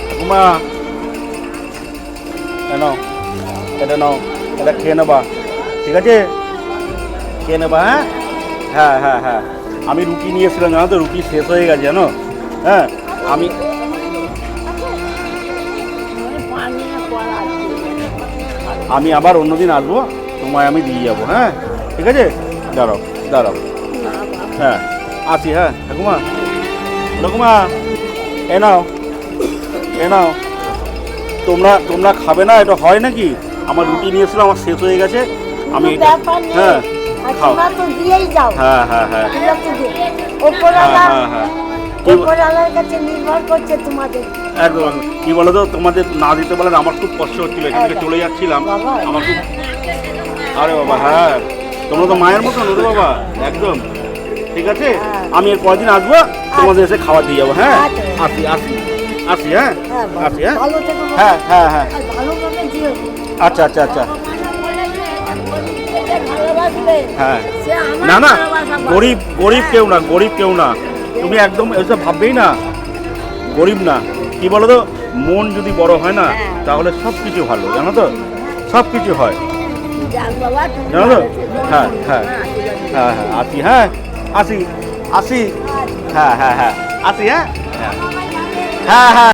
ঠাকুমা নাও, এটা নাও, এটা খেয়ে নেবা, ঠিক আছে? খেয়ে নেবা। হ্যাঁ হ্যাঁ হ্যাঁ হ্যাঁ, আমি রুটি নিয়ে এসেছিলাম, জানো তো, রুটি শেষ হয়ে গেছে জানো। হ্যাঁ আমি আমি আবার অন্যদিন আসবো, তোমায় আমি দিয়ে যাবো। হ্যাঁ ঠিক আছে, দাঁড়াও দাঁড়াও। হ্যাঁ আসি। হ্যাঁ ঠাকুমা, ঠাকুমা এ নাও, এ নাও। তোমরা তোমরা খাবে না? এটা হয় নাকি? আমার রুটি নিয়েছিলাম, আমার শেষ হয়ে গেছে, আমি হ্যাঁ খাও। হ্যাঁ হ্যাঁ হ্যাঁ একদম। কি বলো তো, তোমাদের না দিতে পারলে আমার খুব কষ্ট হচ্ছিল, এখান থেকে চলে যাচ্ছিলাম, আমার খুব। আরে বাবা, হ্যাঁ তোমরা তো মায়ের মতন ওরে বাবা, একদম। ঠিক আছে, আমি এর পরের দিন আসবো, তোমাদের এসে খাবার দিয়ে যাবো। হ্যাঁ আসি আসি আসি। হ্যাঁ আসি। হ্যাঁ হ্যাঁ হ্যাঁ হ্যাঁ আচ্ছা আচ্ছা আচ্ছা। হ্যাঁ না না, গরিব গরিব কেউ না, গরিব কেউ না, তুমি একদম এসব ভাববেই না, গরিব না। কি বলো তো, মন যদি বড় হয় না, তাহলে সব কিছু ভালো, জানো তো, সব কিছু হয়, জানো তো। হ্যাঁ হ্যাঁ হ্যাঁ হ্যাঁ আসি। হ্যাঁ আসি আসি। হ্যাঁ হ্যাঁ হ্যাঁ আসি। হ্যাঁ হ্যাঁ হ্যাঁ হ্যাঁ।